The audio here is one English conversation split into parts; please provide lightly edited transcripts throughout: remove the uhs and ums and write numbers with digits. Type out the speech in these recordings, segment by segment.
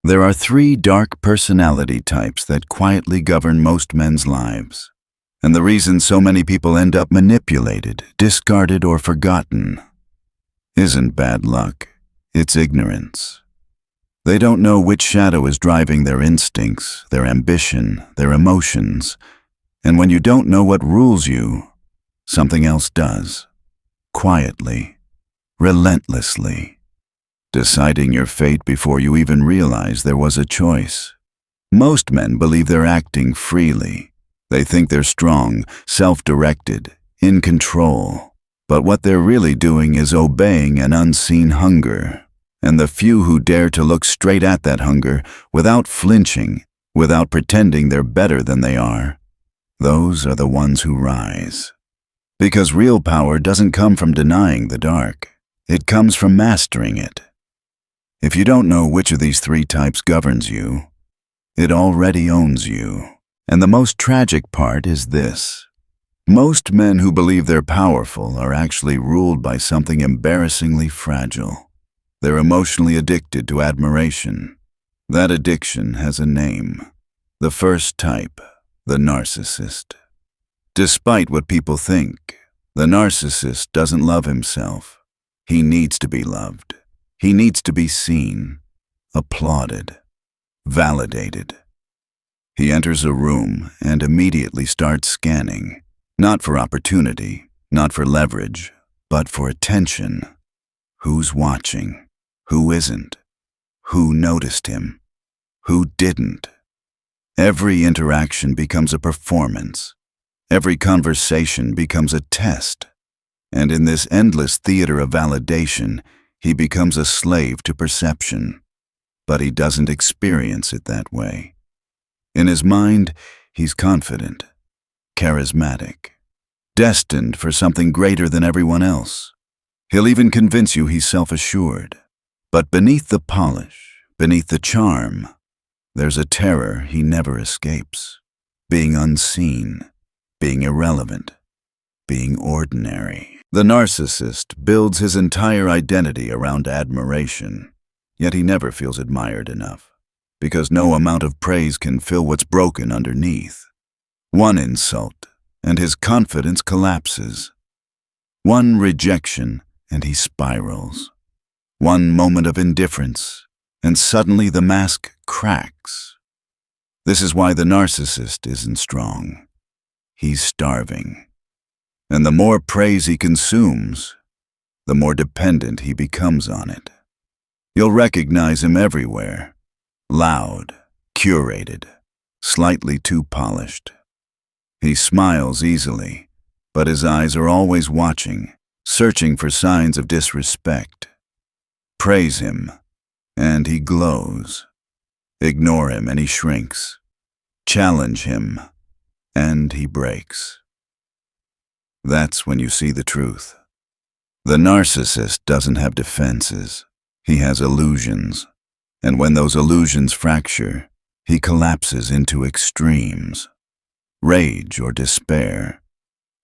There are three dark personality types that quietly govern most men's lives. And the reason so many people end up manipulated, discarded, or forgotten isn't bad luck, it's ignorance. They don't know which shadow is driving their instincts, their ambition, their emotions. And when you don't know what rules you, something else does. Quietly, relentlessly, deciding your fate before you even realize there was a choice. Most men believe they're acting freely. They think they're strong, self-directed, in control. But what they're really doing is obeying an unseen hunger. And the few who dare to look straight at that hunger, without flinching, without pretending they're better than they are, those are the ones who rise. Because real power doesn't come from denying the dark. It comes from mastering it. If you don't know which of these three types governs you, it already owns you. And the most tragic part is this. Most men who believe they're powerful are actually ruled by something embarrassingly fragile. They're emotionally addicted to admiration. That addiction has a name. The first type, the narcissist. Despite what people think, the narcissist doesn't love himself. He needs to be loved. He needs to be seen, applauded, validated. He enters a room and immediately starts scanning, not for opportunity, not for leverage, but for attention. Who's watching? Who isn't? Who noticed him? Who didn't? Every interaction becomes a performance. Every conversation becomes a test. And in this endless theater of validation, he becomes a slave to perception. But he doesn't experience it that way. In his mind, he's confident, charismatic, destined for something greater than everyone else. He'll even convince you he's self-assured. But beneath the polish, beneath the charm, there's a terror he never escapes. Being unseen, being irrelevant, being ordinary. The narcissist builds his entire identity around admiration, yet he never feels admired enough, because no amount of praise can fill what's broken underneath. One insult, and his confidence collapses. One rejection, and he spirals. One moment of indifference, and suddenly the mask cracks. This is why the narcissist isn't strong. He's starving. And the more praise he consumes, the more dependent he becomes on it. You'll recognize him everywhere. Loud, curated, slightly too polished. He smiles easily, but his eyes are always watching, searching for signs of disrespect. Praise him, and he glows. Ignore him, and he shrinks. Challenge him, and he breaks. That's when you see the truth. The narcissist doesn't have defenses. He has illusions. And when those illusions fracture, he collapses into extremes. Rage or despair.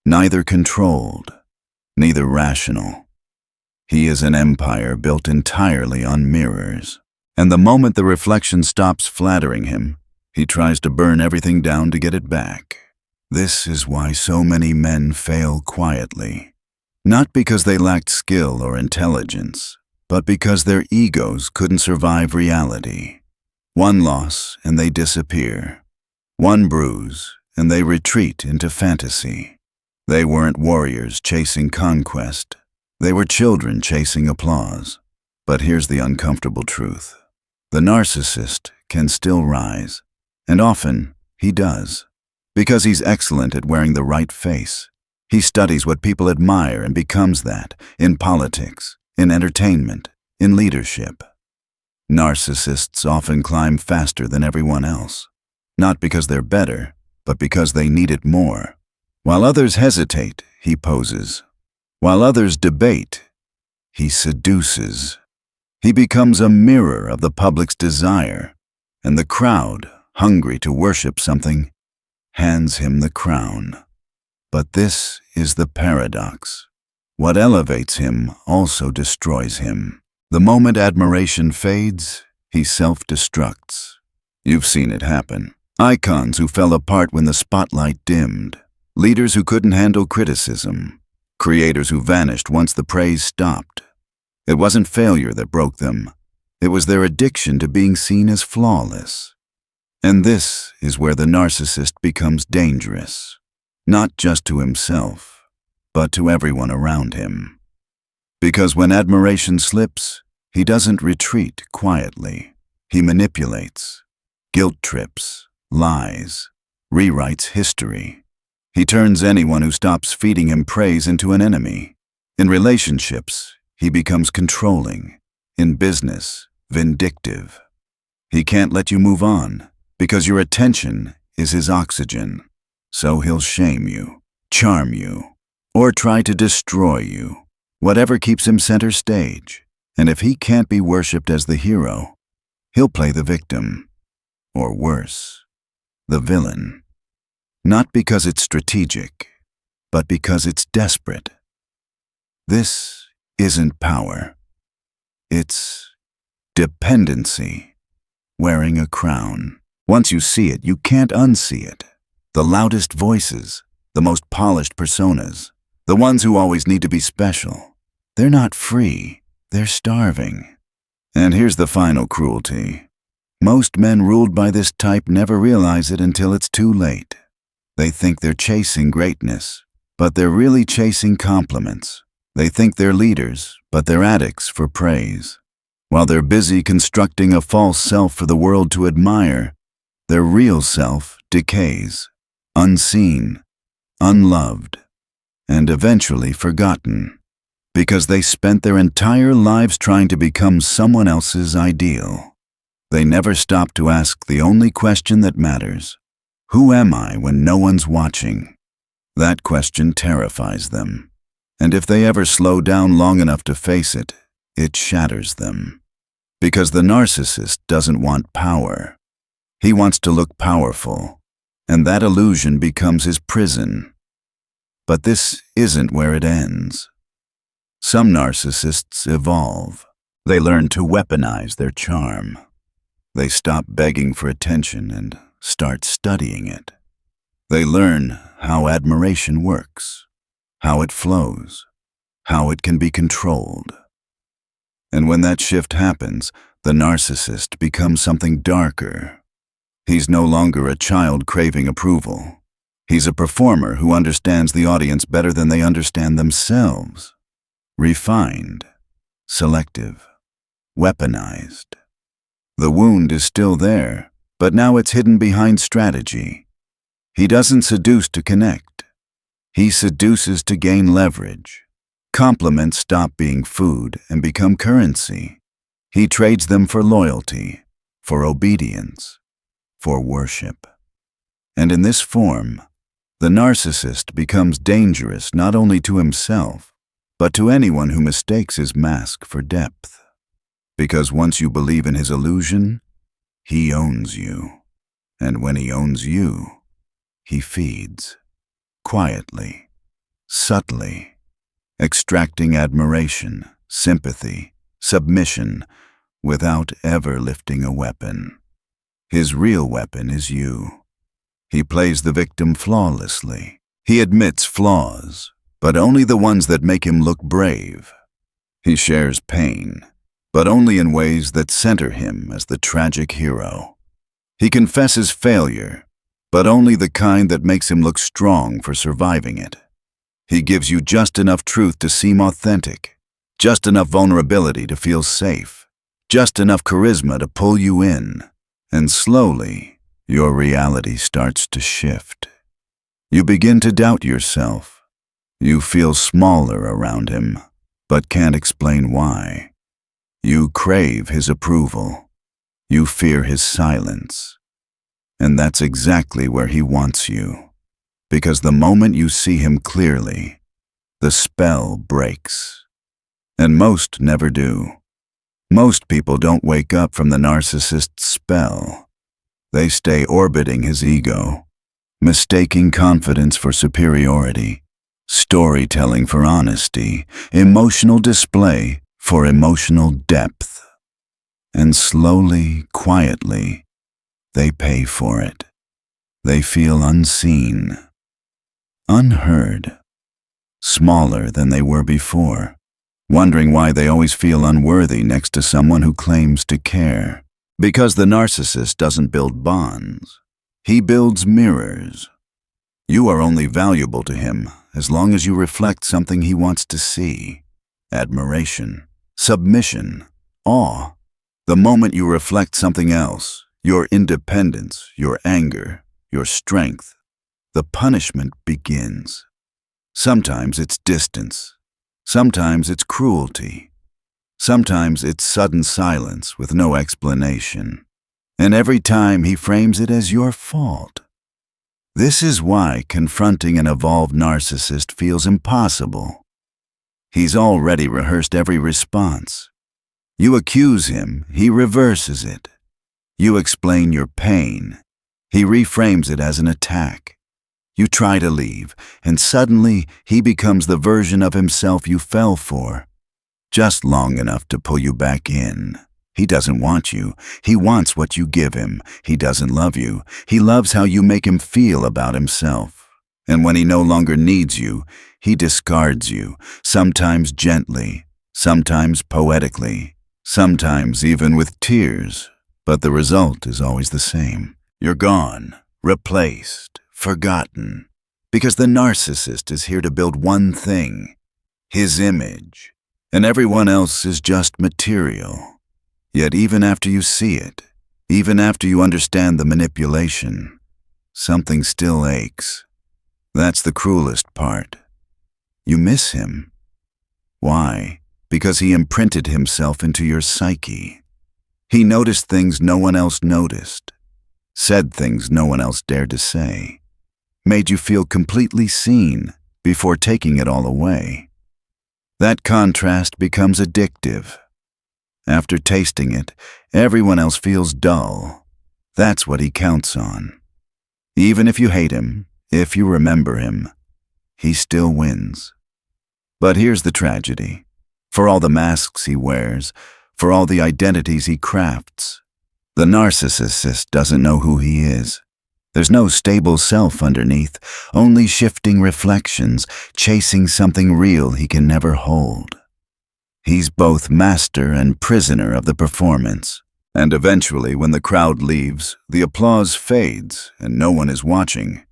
Neither controlled, neither rational. He is an empire built entirely on mirrors. And the moment the reflection stops flattering him, he tries to burn everything down to get it back. This is why so many men fail quietly. Not because they lacked skill or intelligence, but because their egos couldn't survive reality. One loss and they disappear. One bruise and they retreat into fantasy. They weren't warriors chasing conquest. They were children chasing applause. But here's the uncomfortable truth. The narcissist can still rise, and often he does. Because he's excellent at wearing the right face. He studies what people admire and becomes that, in politics, in entertainment, in leadership. Narcissists often climb faster than everyone else, not because they're better, but because they need it more. While others hesitate, he poses. While others debate, he seduces. He becomes a mirror of the public's desire, and the crowd, hungry to worship something, hands him the crown. But this is the paradox. What elevates him also destroys him. The moment admiration fades, he self-destructs. You've seen it happen. Icons who fell apart when the spotlight dimmed. Leaders who couldn't handle criticism. Creators who vanished once the praise stopped. It wasn't failure that broke them. It was their addiction to being seen as flawless. And this is where the narcissist becomes dangerous. Not just to himself, but to everyone around him. Because when admiration slips, he doesn't retreat quietly. He manipulates, guilt trips, lies, rewrites history. He turns anyone who stops feeding him praise into an enemy. In relationships, he becomes controlling. In business, vindictive. He can't let you move on because your attention is his oxygen. So he'll shame you, charm you, or try to destroy you. Whatever keeps him center stage. And if he can't be worshipped as the hero, he'll play the victim. Or worse, the villain. Not because it's strategic, but because it's desperate. This isn't power. It's dependency, wearing a crown. Once you see it, you can't unsee it. The loudest voices, the most polished personas, the ones who always need to be special. They're not free, they're starving. And here's the final cruelty. Most men ruled by this type never realize it until it's too late. They think they're chasing greatness, but they're really chasing compliments. They think they're leaders, but they're addicts for praise. While they're busy constructing a false self for the world to admire, their real self decays, unseen, unloved, and eventually forgotten, because they spent their entire lives trying to become someone else's ideal. They never stop to ask the only question that matters. Who am I when no one's watching? That question terrifies them. And if they ever slow down long enough to face it, it shatters them. Because the narcissist doesn't want power. He wants to look powerful, and that illusion becomes his prison. But this isn't where it ends. Some narcissists evolve. They learn to weaponize their charm. They stop begging for attention and start studying it. They learn how admiration works, how it flows, how it can be controlled. And when that shift happens, the narcissist becomes something darker. He's no longer a child craving approval. He's a performer who understands the audience better than they understand themselves. Refined, selective, weaponized. The wound is still there, but now it's hidden behind strategy. He doesn't seduce to connect. He seduces to gain leverage. Compliments stop being food and become currency. He trades them for loyalty, for obedience, for worship. And in this form, the narcissist becomes dangerous not only to himself, but to anyone who mistakes his mask for depth. Because once you believe in his illusion, he owns you. And when he owns you, he feeds. Quietly, subtly, extracting admiration, sympathy, submission, without ever lifting a weapon. His real weapon is you. He plays the victim flawlessly. He admits flaws, but only the ones that make him look brave. He shares pain, but only in ways that center him as the tragic hero. He confesses failure, but only the kind that makes him look strong for surviving it. He gives you just enough truth to seem authentic, just enough vulnerability to feel safe, just enough charisma to pull you in, and slowly, your reality starts to shift. You begin to doubt yourself. You feel smaller around him, but can't explain why. You crave his approval. You fear his silence. And that's exactly where he wants you. Because the moment you see him clearly, the spell breaks. And most never do. Most people don't wake up from the narcissist's spell. They stay orbiting his ego, mistaking confidence for superiority, storytelling for honesty, emotional display for emotional depth. And slowly, quietly, they pay for it. They feel unseen, unheard, smaller than they were before, wondering why they always feel unworthy next to someone who claims to care. Because the narcissist doesn't build bonds. He builds mirrors. You are only valuable to him as long as you reflect something he wants to see. Admiration, submission, awe. The moment you reflect something else, your independence, your anger, your strength, the punishment begins. Sometimes it's distance. Sometimes it's cruelty. Sometimes it's sudden silence with no explanation. And every time he frames it as your fault. This is why confronting an evolved narcissist feels impossible. He's already rehearsed every response. You accuse him, he reverses it. You explain your pain. He reframes it as an attack. You try to leave, and suddenly he becomes the version of himself you fell for. Just long enough to pull you back in. He doesn't want you. He wants what you give him. He doesn't love you. He loves how you make him feel about himself. And when he no longer needs you, he discards you, sometimes gently, sometimes poetically, sometimes even with tears. But the result is always the same. You're gone, replaced, forgotten. Because the narcissist is here to build one thing, his image. And everyone else is just material. Yet even after you see it, even after you understand the manipulation, something still aches. That's the cruelest part. You miss him. Why? Because he imprinted himself into your psyche. He noticed things no one else noticed, said things no one else dared to say, made you feel completely seen before taking it all away. That contrast becomes addictive. After tasting it, everyone else feels dull. That's what he counts on. Even if you hate him, if you remember him, he still wins. But here's the tragedy. For all the masks he wears, for all the identities he crafts, the narcissist doesn't know who he is. There's no stable self underneath, only shifting reflections, chasing something real he can never hold. He's both master and prisoner of the performance. And eventually, when the crowd leaves, the applause fades and no one is watching.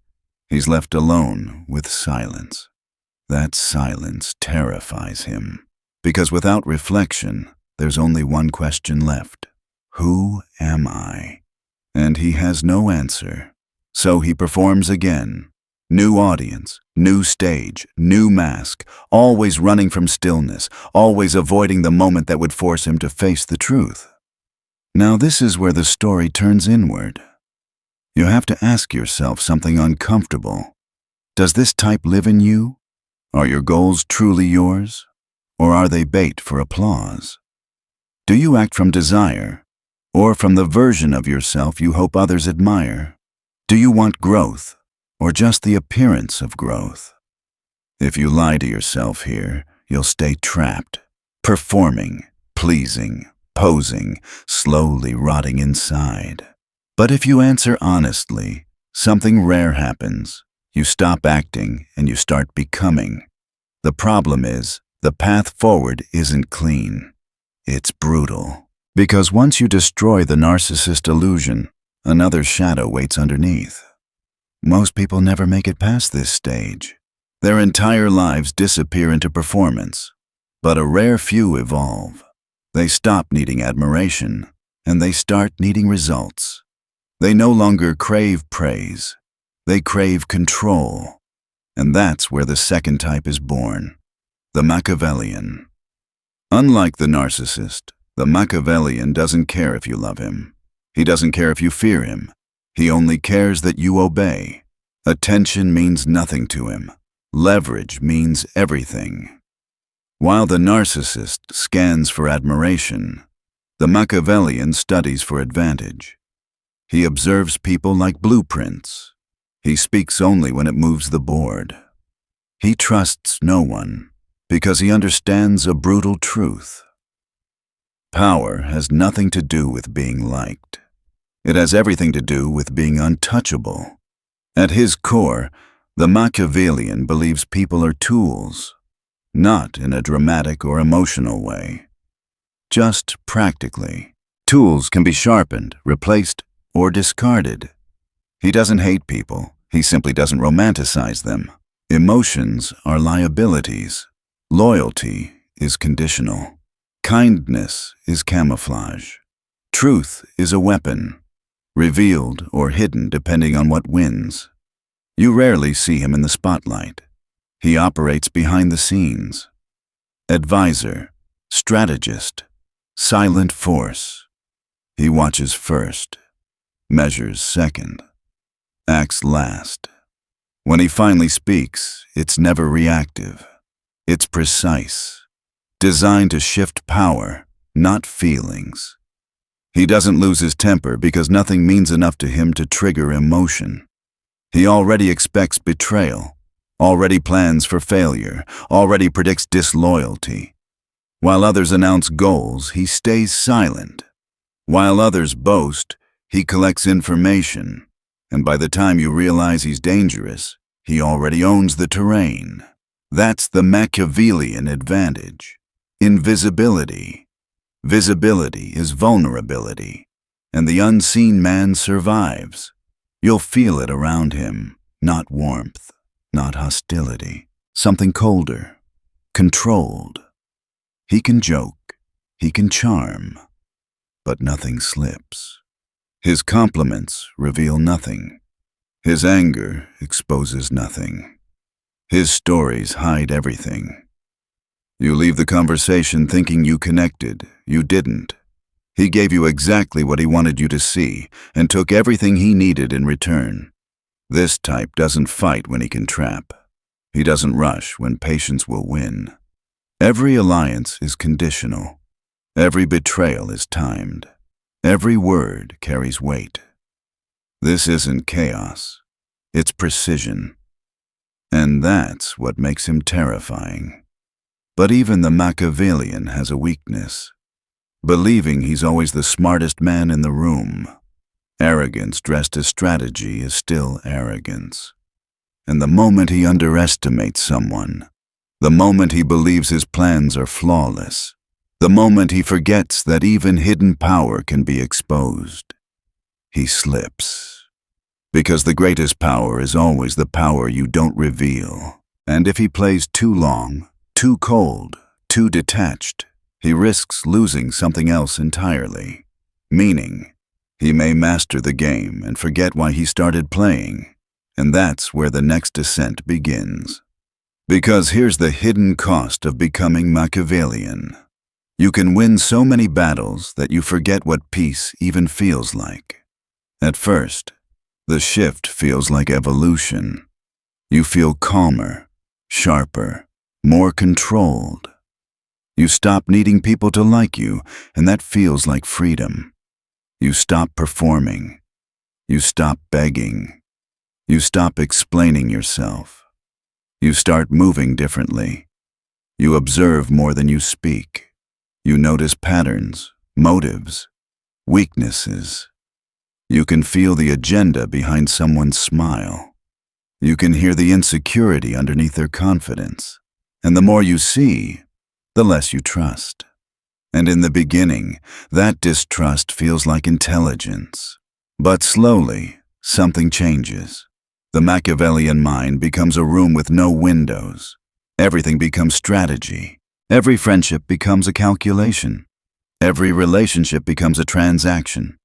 He's left alone with silence. That silence terrifies him. Because without reflection, there's only one question left. Who am I? And he has no answer. So he performs again. New audience, new stage, new mask, always running from stillness, always avoiding the moment that would force him to face the truth. Now this is where the story turns inward. You have to ask yourself something uncomfortable. Does this type live in you? Are your goals truly yours? Or are they bait for applause? Do you act from desire, or from the version of yourself you hope others admire? Do you want growth, or just the appearance of growth? If you lie to yourself here, you'll stay trapped, performing, pleasing, posing, slowly rotting inside. But if you answer honestly, something rare happens. You stop acting and you start becoming. The problem is, the path forward isn't clean. It's brutal. Because once you destroy the narcissist illusion, another shadow waits underneath. Most people never make it past this stage. Their entire lives disappear into performance. But a rare few evolve. They stop needing admiration, and they start needing results. They no longer crave praise. They crave control. And that's where the second type is born, the Machiavellian. Unlike the narcissist, the Machiavellian doesn't care if you love him. He doesn't care if you fear him. He only cares that you obey. Attention means nothing to him. Leverage means everything. While the narcissist scans for admiration, the Machiavellian studies for advantage. He observes people like blueprints. He speaks only when it moves the board. He trusts no one because he understands a brutal truth. Power has nothing to do with being liked. It has everything to do with being untouchable. At his core, the Machiavellian believes people are tools, not in a dramatic or emotional way. Just practically. Tools can be sharpened, replaced, or discarded. He doesn't hate people, he simply doesn't romanticize them. Emotions are liabilities. Loyalty is conditional. Kindness is camouflage. Truth is a weapon, revealed or hidden depending on what wins. You rarely see him in the spotlight. He operates behind the scenes. Advisor, strategist, silent force. He watches first, measures second, acts last. When he finally speaks, it's never reactive. It's precise, designed to shift power, not feelings. He doesn't lose his temper because nothing means enough to him to trigger emotion. He already expects betrayal, already plans for failure, already predicts disloyalty. While others announce goals, he stays silent. While others boast, he collects information. And by the time you realize he's dangerous, he already owns the terrain. That's the Machiavellian advantage. Invisibility. Visibility is vulnerability, and the unseen man survives. You'll feel it around him, not warmth, not hostility, something colder, controlled. He can joke, he can charm, but nothing slips. His compliments reveal nothing. His anger exposes nothing. His stories hide everything. You leave the conversation thinking you connected. You didn't. He gave you exactly what he wanted you to see and took everything he needed in return. This type doesn't fight when he can trap. He doesn't rush when patience will win. Every alliance is conditional. Every betrayal is timed. Every word carries weight. This isn't chaos. It's precision. And that's what makes him terrifying. But even the Machiavellian has a weakness. Believing he's always the smartest man in the room. Arrogance dressed as strategy is still arrogance. And the moment he underestimates someone, the moment he believes his plans are flawless, the moment he forgets that even hidden power can be exposed, he slips. Because the greatest power is always the power you don't reveal. And if he plays too long, too cold, too detached, he risks losing something else entirely. Meaning, he may master the game and forget why he started playing. And that's where the next descent begins. Because here's the hidden cost of becoming Machiavellian. You can win so many battles that you forget what peace even feels like. At first, the shift feels like evolution. You feel calmer, sharper, more controlled. You stop needing people to like you, and that feels like freedom. You stop performing. You stop begging. You stop explaining yourself. You start moving differently. You observe more than you speak. You notice patterns, motives, weaknesses. You can feel the agenda behind someone's smile. You can hear the insecurity underneath their confidence. And the more you see, the less you trust. And in the beginning, that distrust feels like intelligence. But slowly, something changes. The Machiavellian mind becomes a room with no windows. Everything becomes strategy. Every friendship becomes a calculation. Every relationship becomes a transaction.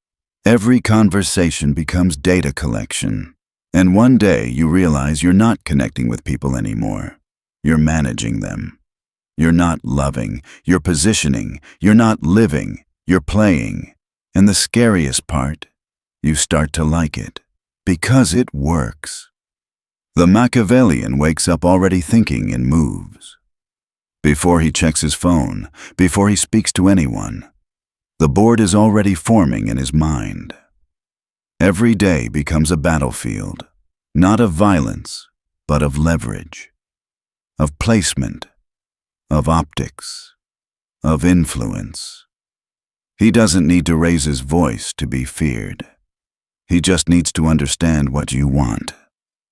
Every conversation becomes data collection. And one day you realize you're not connecting with people anymore. You're managing them. You're not loving. You're positioning. You're not living. You're playing. And the scariest part, you start to like it. Because it works. The Machiavellian wakes up already thinking in moves. Before he checks his phone, before he speaks to anyone, the board is already forming in his mind. Every day becomes a battlefield, not of violence, but of leverage, of placement, of optics, of influence. He doesn't need to raise his voice to be feared. He just needs to understand what you want.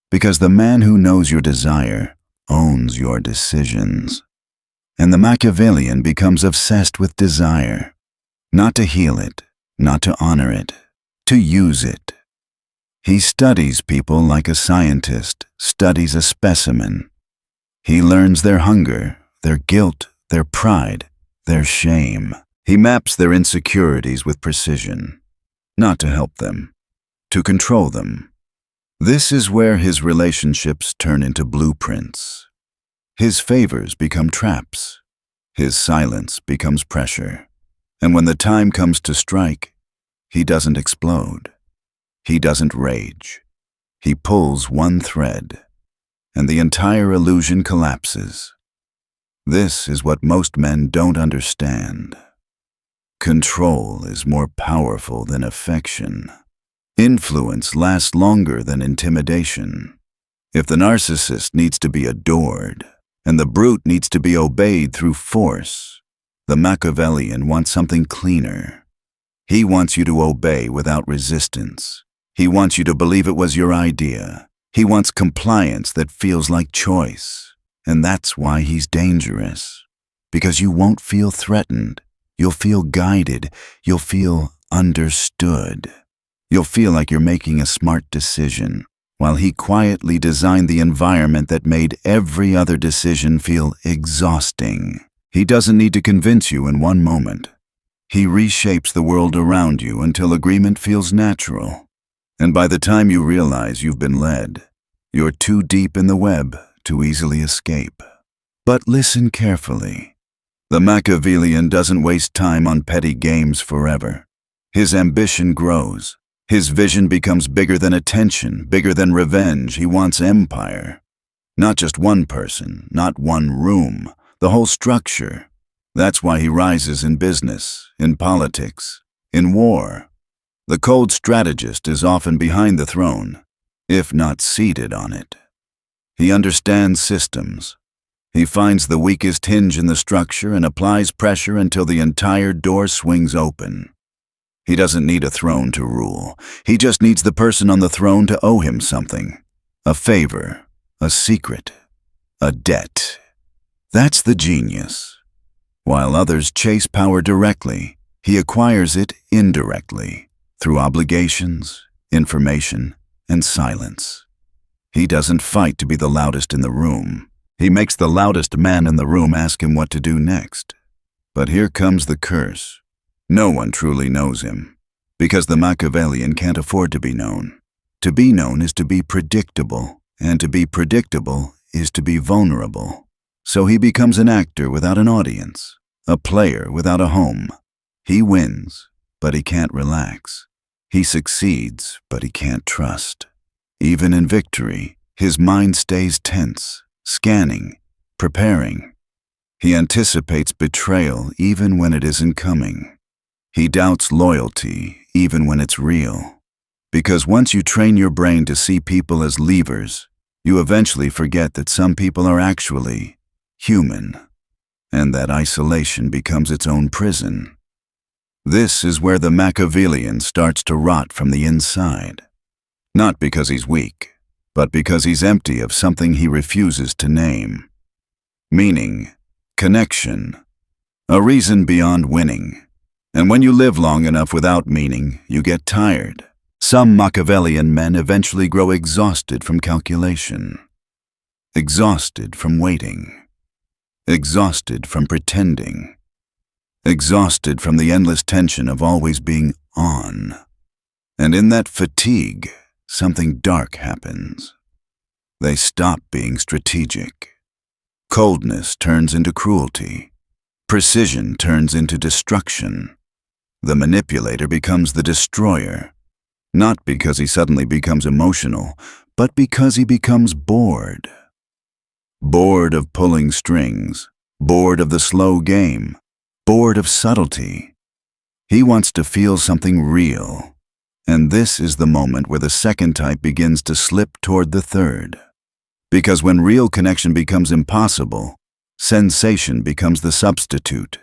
Because the man who knows your desire owns your decisions. And the Machiavellian becomes obsessed with desire. Not to heal it, not to honor it, to use it. He studies people like a scientist studies a specimen. He learns their hunger, their guilt, their pride, their shame. He maps their insecurities with precision, not to help them, to control them. This is where his relationships turn into blueprints. His favors become traps. His silence becomes pressure. And when the time comes to strike, he doesn't explode. He doesn't rage. He pulls one thread, and the entire illusion collapses. This is what most men don't understand. Control is more powerful than affection. Influence lasts longer than intimidation. If the narcissist needs to be adored, and the brute needs to be obeyed through force, the Machiavellian wants something cleaner. He wants you to obey without resistance. He wants you to believe it was your idea. He wants compliance that feels like choice. And that's why he's dangerous. Because you won't feel threatened. You'll feel guided. You'll feel understood. You'll feel like you're making a smart decision, while he quietly designed the environment that made every other decision feel exhausting. He doesn't need to convince you in one moment. He reshapes the world around you until agreement feels natural. And by the time you realize you've been led, you're too deep in the web to easily escape. But listen carefully. The Machiavellian doesn't waste time on petty games forever. His ambition grows. His vision becomes bigger than attention, bigger than revenge. He wants empire. Not just one person, not one room, the whole structure. That's why he rises in business, in politics, in war. The cold strategist is often behind the throne, if not seated on it. He understands systems. He finds the weakest hinge in the structure and applies pressure until the entire door swings open. He doesn't need a throne to rule. He just needs the person on the throne to owe him something. A favor, a secret, a debt. That's the genius. While others chase power directly, he acquires it indirectly, through obligations, information, and silence. He doesn't fight to be the loudest in the room. He makes the loudest man in the room ask him what to do next. But here comes the curse. No one truly knows him, because the Machiavellian can't afford to be known. To be known is to be predictable, and to be predictable is to be vulnerable. So he becomes an actor without an audience, a player without a home. He wins, but he can't relax. He succeeds, but he can't trust. Even in victory, his mind stays tense, scanning, preparing. He anticipates betrayal even when it isn't coming. He doubts loyalty even when it's real. Because once you train your brain to see people as levers, you eventually forget that some people are actually human, and that isolation becomes its own prison. This is where the Machiavellian starts to rot from the inside. Not because he's weak, but because he's empty of something he refuses to name. Meaning, connection, a reason beyond winning. And when you live long enough without meaning, you get tired. Some Machiavellian men eventually grow exhausted from calculation, exhausted from waiting, exhausted from pretending, exhausted from the endless tension of always being on. And in that fatigue, something dark happens. They stop being strategic. Coldness turns into cruelty. Precision turns into destruction. The manipulator becomes the destroyer, not because he suddenly becomes emotional, but because he becomes bored. Bored of pulling strings, bored of the slow game, bored of subtlety. He wants to feel something real, and this is the moment where the second type begins to slip toward the third. Because when real connection becomes impossible, sensation becomes the substitute,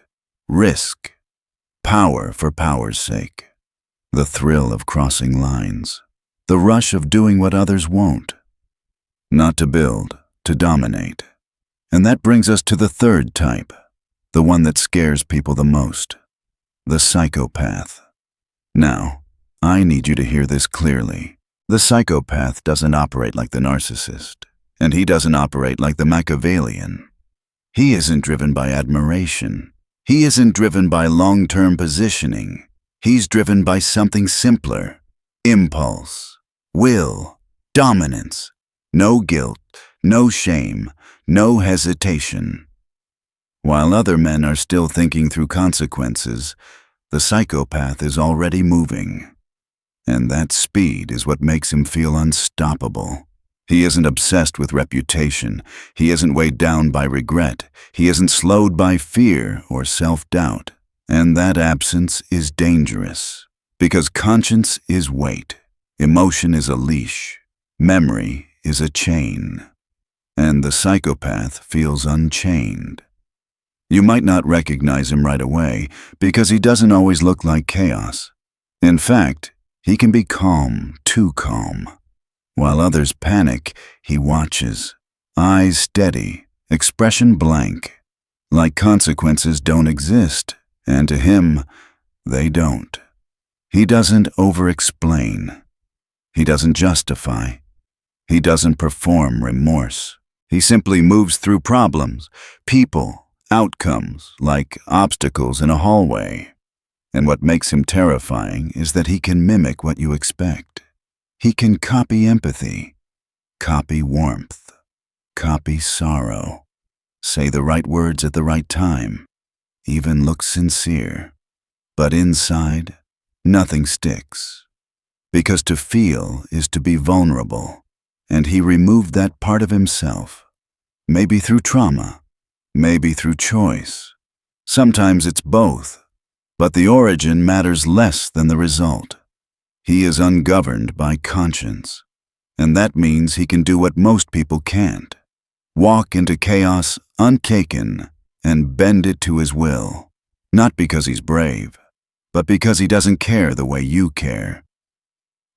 risk. Power for power's sake. The thrill of crossing lines. The rush of doing what others won't. Not to build, to dominate. And that brings us to the third type, the one that scares people the most, the psychopath. Now, I need you to hear this clearly. The psychopath doesn't operate like the narcissist, and he doesn't operate like the Machiavellian. He isn't driven by admiration. He isn't driven by long-term positioning. He's driven by something simpler: impulse, will, dominance. No guilt, no shame, no hesitation. While other men are still thinking through consequences, the psychopath is already moving. And that speed is what makes him feel unstoppable. He isn't obsessed with reputation. He isn't weighed down by regret. He isn't slowed by fear or self-doubt. And that absence is dangerous, because conscience is weight, emotion is a leash, memory is a chain, and the psychopath feels unchained. You might not recognize him right away because he doesn't always look like chaos. In fact, he can be calm, too calm. While others panic, he watches, eyes steady, expression blank, like consequences don't exist, and to him, they don't. He doesn't over-explain. He doesn't justify. He doesn't perform remorse. He simply moves through problems, people, outcomes, like obstacles in a hallway. And what makes him terrifying is that he can mimic what you expect. He can copy empathy, copy warmth, copy sorrow, say the right words at the right time, even look sincere. But inside, nothing sticks. Because to feel is to be vulnerable. And he removed that part of himself, maybe through trauma, maybe through choice. Sometimes it's both, but the origin matters less than the result. He is ungoverned by conscience, and that means he can do what most people can't: walk into chaos untaken and bend it to his will, not because he's brave, but because he doesn't care the way you care.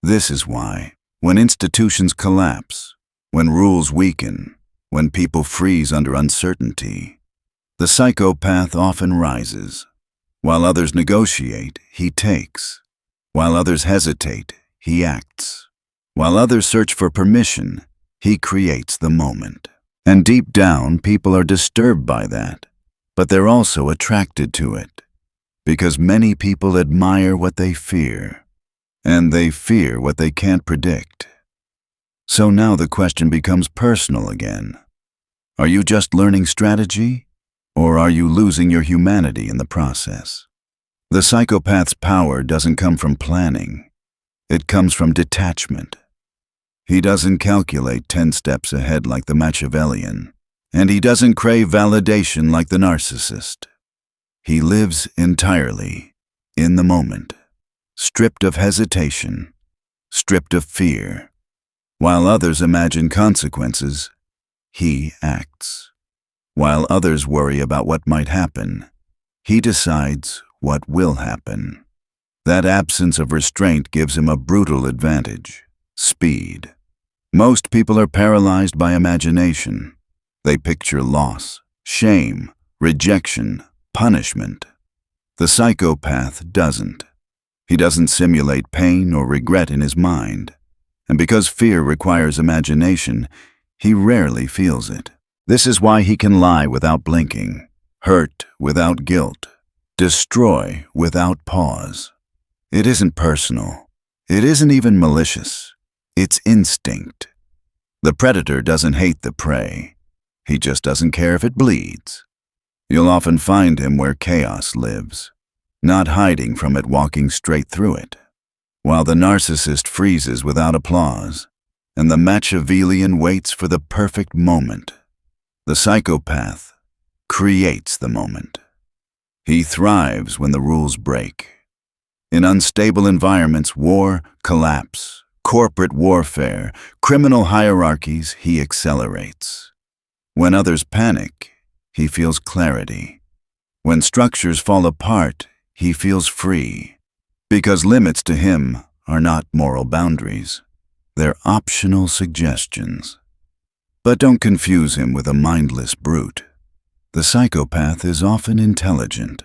This is why, when institutions collapse, when rules weaken, when people freeze under uncertainty, the psychopath often rises. While others negotiate, he takes. While others hesitate, he acts. While others search for permission, he creates the moment. And deep down, people are disturbed by that, but they're also attracted to it, because many people admire what they fear. And they fear what they can't predict. So now the question becomes personal again. Are you just learning strategy, or are you losing your humanity in the process? The psychopath's power doesn't come from planning. It comes from detachment. He doesn't calculate 10 steps ahead like the Machiavellian, and he doesn't crave validation like the narcissist. He lives entirely in the moment. Stripped of hesitation, stripped of fear. While others imagine consequences, he acts. While others worry about what might happen, he decides what will happen. That absence of restraint gives him a brutal advantage: speed. Most people are paralyzed by imagination. They picture loss, shame, rejection, punishment. The psychopath doesn't. He doesn't simulate pain or regret in his mind, and because fear requires imagination, he rarely feels it. This is why he can lie without blinking, hurt without guilt, destroy without pause. It isn't personal. It isn't even malicious. It's instinct. The predator doesn't hate the prey. He just doesn't care if it bleeds. You'll often find him where chaos lives, not hiding from it, walking straight through it. While the narcissist freezes without applause, and the Machiavellian waits for the perfect moment, the psychopath creates the moment. He thrives when the rules break. In unstable environments, war, collapse, corporate warfare, criminal hierarchies, he accelerates. When others panic, he feels clarity. When structures fall apart, he feels free, because limits to him are not moral boundaries. They're optional suggestions. But don't confuse him with a mindless brute. The psychopath is often intelligent,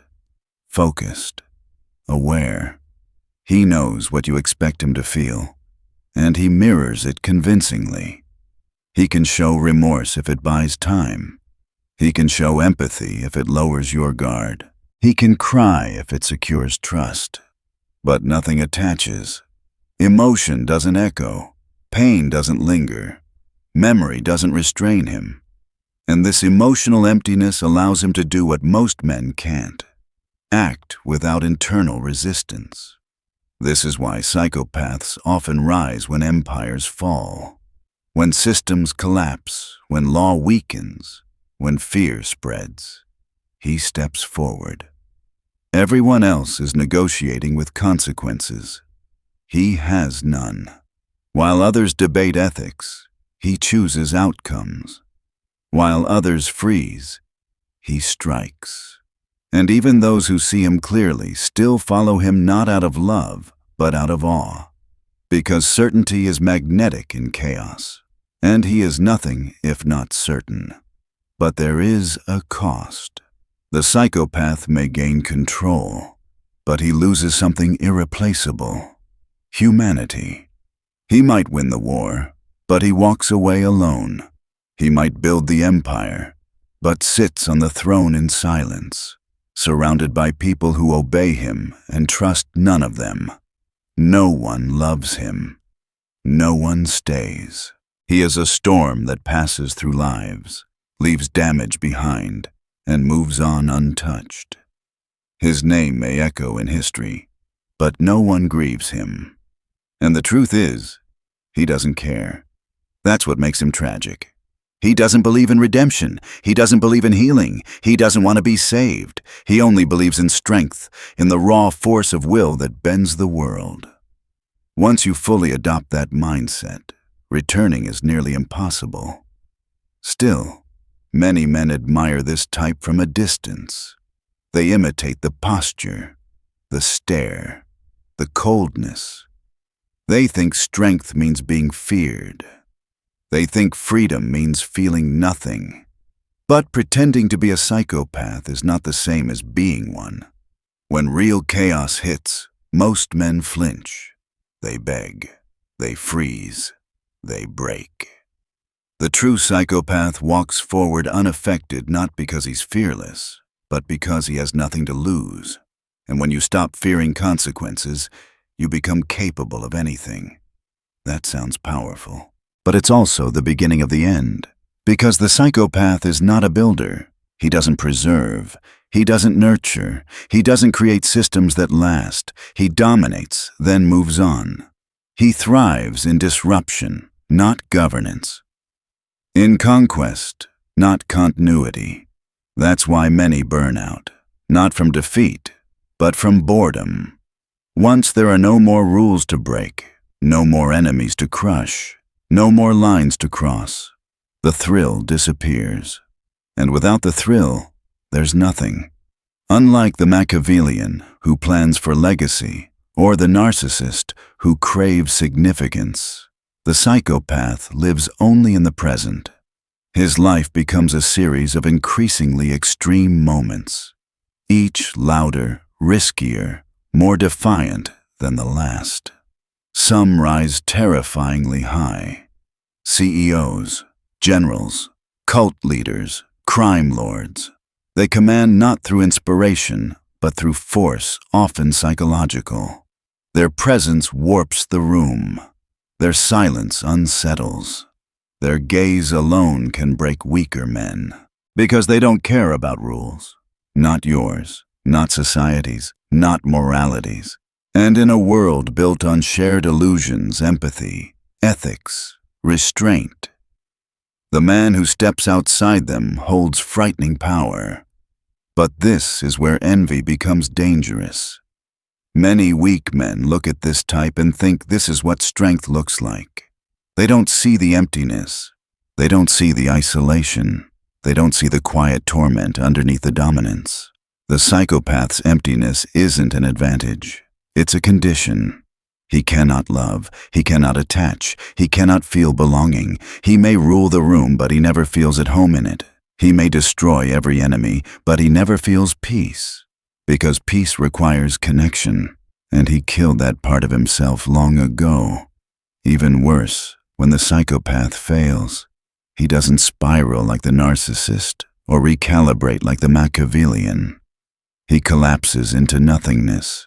focused, aware. He knows what you expect him to feel, and he mirrors it convincingly. He can show remorse if it buys time. He can show empathy if it lowers your guard. He can cry if it secures trust. But nothing attaches. Emotion doesn't echo. Pain doesn't linger. Memory doesn't restrain him. And this emotional emptiness allows him to do what most men can't: act without internal resistance. This is why psychopaths often rise when empires fall, when systems collapse, when law weakens, when fear spreads. He steps forward. Everyone else is negotiating with consequences. He has none. While others debate ethics, he chooses outcomes. While others freeze, he strikes. And even those who see him clearly still follow him not out of love, but out of awe, because certainty is magnetic in chaos, and he is nothing if not certain. But there is a cost. The psychopath may gain control, but he loses something irreplaceable: humanity. He might win the war, but he walks away alone. He might build the empire, but sits on the throne in silence, surrounded by people who obey him and trust none of them. No one loves him. No one stays. He is a storm that passes through lives, leaves damage behind, and moves on untouched. His name may echo in history, but no one grieves him. And the truth is, he doesn't care. That's what makes him tragic. He doesn't believe in redemption. He doesn't believe in healing. He doesn't want to be saved. He only believes in strength, in the raw force of will that bends the world. Once you fully adopt that mindset, returning is nearly impossible. Still, many men admire this type from a distance. They imitate the posture, the stare, the coldness. They think strength means being feared. They think freedom means feeling nothing. But pretending to be a psychopath is not the same as being one. When real chaos hits, most men flinch. They beg. They freeze. They break. The true psychopath walks forward unaffected not because he's fearless, but because he has nothing to lose. And when you stop fearing consequences, you become capable of anything. That sounds powerful. But it's also the beginning of the end, because the psychopath is not a builder. He doesn't preserve. He doesn't nurture. He doesn't create systems that last. He dominates, then moves on. He thrives in disruption, not governance. In conquest, not continuity. That's why many burn out, not from defeat, but from boredom. Once there are no more rules to break, no more enemies to crush, no more lines to cross, the thrill disappears. And without the thrill, there's nothing. Unlike the Machiavellian, who plans for legacy, or the narcissist, who craves significance, the psychopath lives only in the present. His life becomes a series of increasingly extreme moments, each louder, riskier, more defiant than the last. Some rise terrifyingly high. CEOs, generals, cult leaders, crime lords. They command not through inspiration, but through force, often psychological. Their presence warps the room. Their silence unsettles. Their gaze alone can break weaker men, because they don't care about rules. Not yours, not society's, not moralities. And in a world built on shared illusions, empathy, ethics, restraint, the man who steps outside them holds frightening power. But this is where envy becomes dangerous. Many weak men look at this type and think this is what strength looks like. They don't see the emptiness. They don't see the isolation. They don't see the quiet torment underneath the dominance. The psychopath's emptiness isn't an advantage. It's a condition. He cannot love, he cannot attach, he cannot feel belonging. He may rule the room, but he never feels at home in it. He may destroy every enemy, but he never feels peace. Because peace requires connection, and he killed that part of himself long ago. Even worse, when the psychopath fails, he doesn't spiral like the narcissist or recalibrate like the Machiavellian. He collapses into nothingness.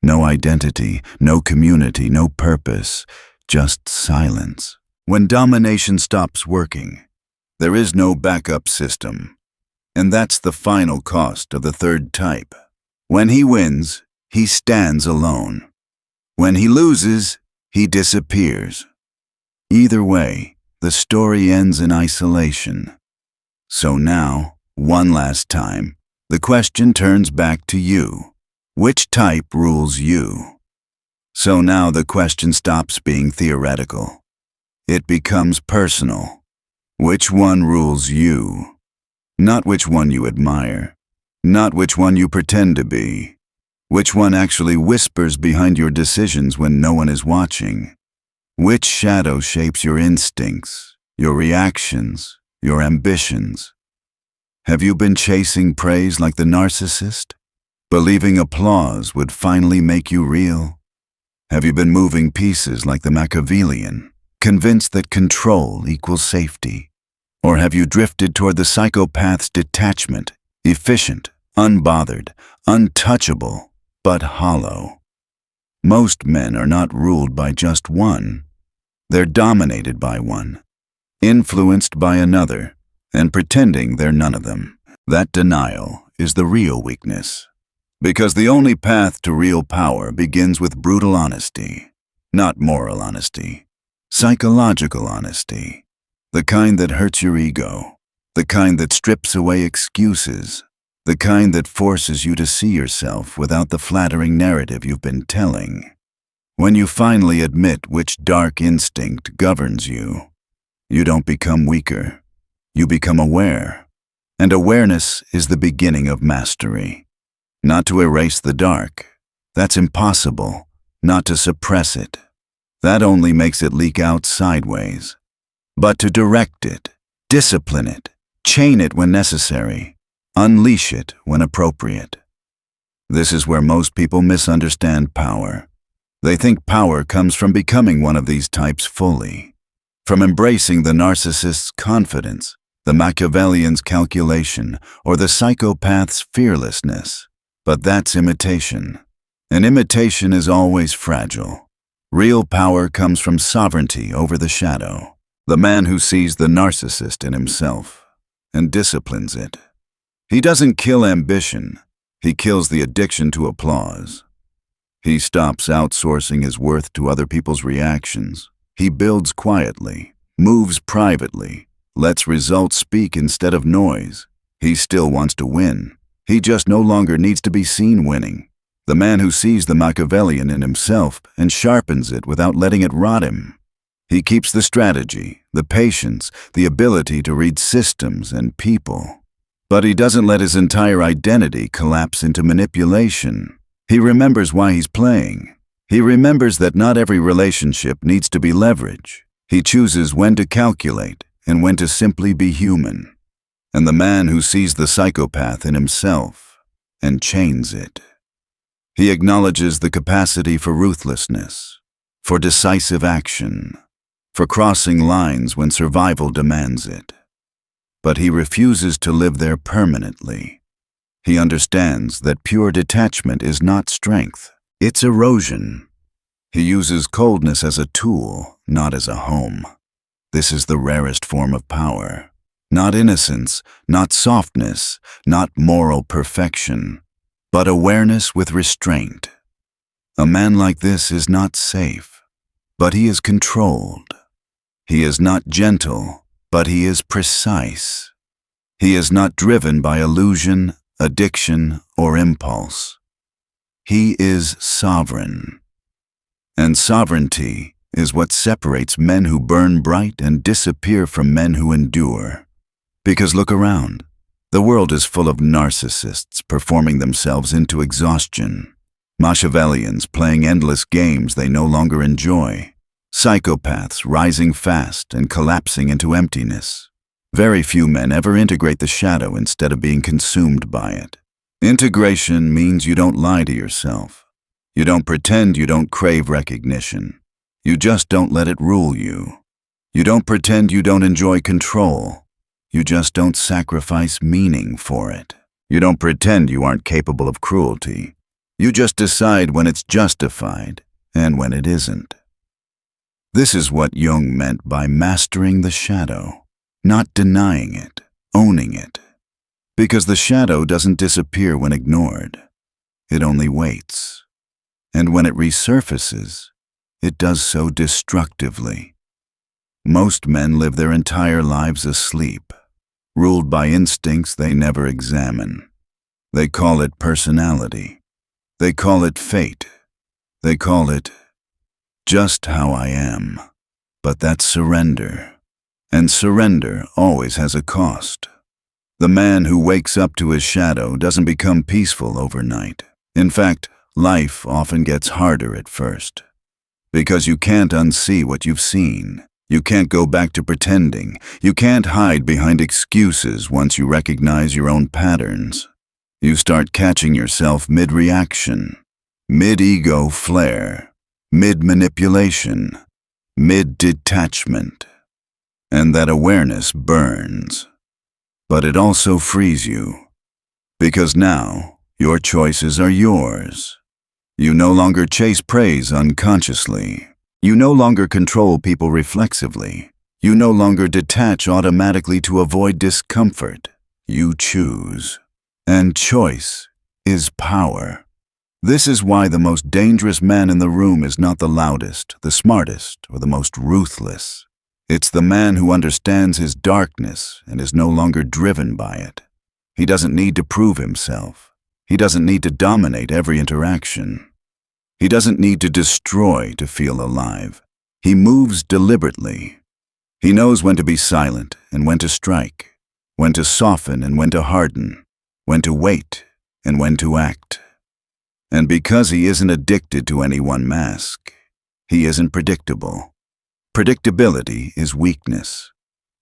No identity, no community, no purpose, just silence. When domination stops working, there is no backup system. And that's the final cost of the third type. When he wins, he stands alone. When he loses, he disappears. Either way, the story ends in isolation. So now, one last time, the question turns back to you. Which type rules you? So now the question stops being theoretical. It becomes personal. Which one rules you? Not which one you admire. Not which one you pretend to be. Which one actually whispers behind your decisions when no one is watching. Which shadow shapes your instincts, your reactions, your ambitions? Have you been chasing praise like the narcissist? Believing applause would finally make you real? Have you been moving pieces like the Machiavellian, convinced that control equals safety? Or have you drifted toward the psychopath's detachment, efficient, unbothered, untouchable, but hollow? Most men are not ruled by just one. They're dominated by one, influenced by another, and pretending they're none of them. That denial is the real weakness. Because the only path to real power begins with brutal honesty, not moral honesty, psychological honesty, the kind that hurts your ego, the kind that strips away excuses, the kind that forces you to see yourself without the flattering narrative you've been telling. When you finally admit which dark instinct governs you, you don't become weaker, you become aware. And awareness is the beginning of mastery. Not to erase the dark. That's impossible. Not to suppress it. That only makes it leak out sideways. But to direct it, discipline it, chain it when necessary, unleash it when appropriate. This is where most people misunderstand power. They think power comes from becoming one of these types fully, from embracing the narcissist's confidence, the Machiavellian's calculation, or the psychopath's fearlessness. But that's imitation. And imitation is always fragile. Real power comes from sovereignty over the shadow. The man who sees the narcissist in himself and disciplines it. He doesn't kill ambition. He kills the addiction to applause. He stops outsourcing his worth to other people's reactions. He builds quietly, moves privately, lets results speak instead of noise. He still wants to win. He just no longer needs to be seen winning. The man who sees the Machiavellian in himself and sharpens it without letting it rot him. He keeps the strategy, the patience, the ability to read systems and people. But he doesn't let his entire identity collapse into manipulation. He remembers why he's playing. He remembers that not every relationship needs to be leverage. He chooses when to calculate and when to simply be human. And the man who sees the psychopath in himself and chains it. He acknowledges the capacity for ruthlessness, for decisive action, for crossing lines when survival demands it. But he refuses to live there permanently. He understands that pure detachment is not strength, it's erosion. He uses coldness as a tool, not as a home. This is the rarest form of power. Not innocence, not softness, not moral perfection, but awareness with restraint. A man like this is not safe, but he is controlled. He is not gentle, but he is precise. He is not driven by illusion, addiction, or impulse. He is sovereign. And sovereignty is what separates men who burn bright and disappear from men who endure. Because look around. The world is full of narcissists performing themselves into exhaustion, Machiavellians playing endless games they no longer enjoy, psychopaths rising fast and collapsing into emptiness. Very few men ever integrate the shadow instead of being consumed by it. Integration means you don't lie to yourself. You don't pretend you don't crave recognition. You just don't let it rule you. You don't pretend you don't enjoy control. You just don't sacrifice meaning for it. You don't pretend you aren't capable of cruelty. You just decide when it's justified and when it isn't. This is what Jung meant by mastering the shadow, not denying it, owning it. Because the shadow doesn't disappear when ignored. It only waits. And when it resurfaces, it does so destructively. Most men live their entire lives asleep, ruled by instincts they never examine. They call it personality. They call it fate. They call it just how I am. But that's surrender. And surrender always has a cost. The man who wakes up to his shadow doesn't become peaceful overnight. In fact, life often gets harder at first. Because you can't unsee what you've seen. You can't go back to pretending. You can't hide behind excuses once you recognize your own patterns. You start catching yourself mid-reaction, mid-ego flare, mid-manipulation, mid-detachment. And that awareness burns. But it also frees you. Because now, your choices are yours. You no longer chase praise unconsciously. You no longer control people reflexively. You no longer detach automatically to avoid discomfort. You choose. And choice is power. This is why the most dangerous man in the room is not the loudest, the smartest, or the most ruthless. It's the man who understands his darkness and is no longer driven by it. He doesn't need to prove himself. He doesn't need to dominate every interaction. He doesn't need to destroy to feel alive. He moves deliberately. He knows when to be silent and when to strike, when to soften and when to harden, when to wait and when to act. And because he isn't addicted to any one mask, he isn't predictable. Predictability is weakness.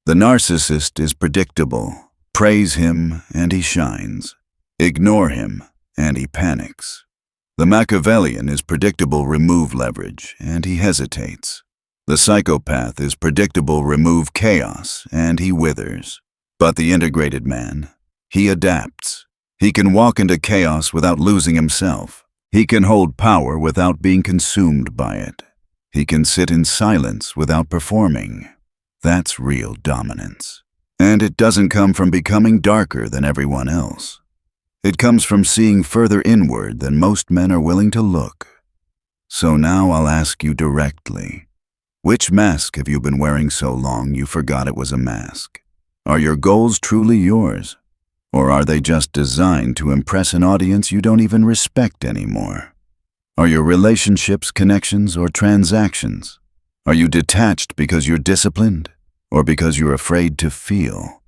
The narcissist is predictable. Praise him and he shines. Ignore him and he panics. The Machiavellian is predictable, remove leverage, and he hesitates. The psychopath is predictable, remove chaos, and he withers. But the integrated man, he adapts. He can walk into chaos without losing himself. He can hold power without being consumed by it. He can sit in silence without performing. That's real dominance. And it doesn't come from becoming darker than everyone else. It comes from seeing further inward than most men are willing to look. So now I'll ask you directly, which mask have you been wearing so long you forgot it was a mask? Are your goals truly yours? Or are they just designed to impress an audience you don't even respect anymore? Are your relationships connections or transactions? Are you detached because you're disciplined or because you're afraid to feel?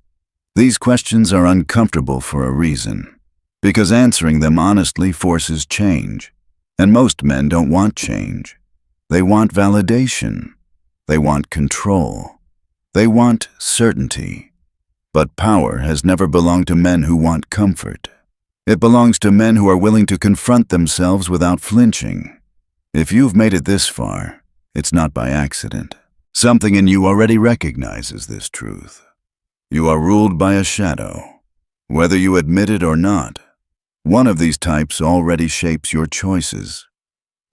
These questions are uncomfortable for a reason. Because answering them honestly forces change. And most men don't want change. They want validation. They want control. They want certainty. But power has never belonged to men who want comfort. It belongs to men who are willing to confront themselves without flinching. If you've made it this far, it's not by accident. Something in you already recognizes this truth. You are ruled by a shadow. Whether you admit it or not, one of these types already shapes your choices.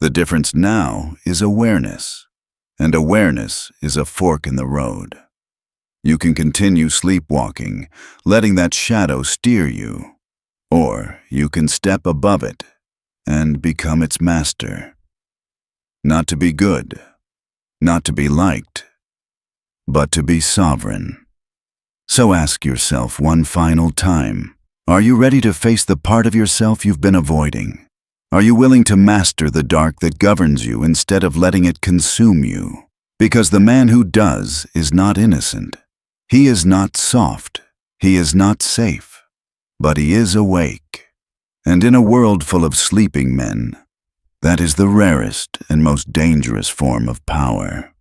The difference now is awareness, and awareness is a fork in the road. You can continue sleepwalking, letting that shadow steer you, or you can step above it and become its master. Not to be good, not to be liked, but to be sovereign. So ask yourself one final time, are you ready to face the part of yourself you've been avoiding? Are you willing to master the dark that governs you instead of letting it consume you? Because the man who does is not innocent. He is not soft. He is not safe. but he is awake. And in a world full of sleeping men, that is the rarest and most dangerous form of power.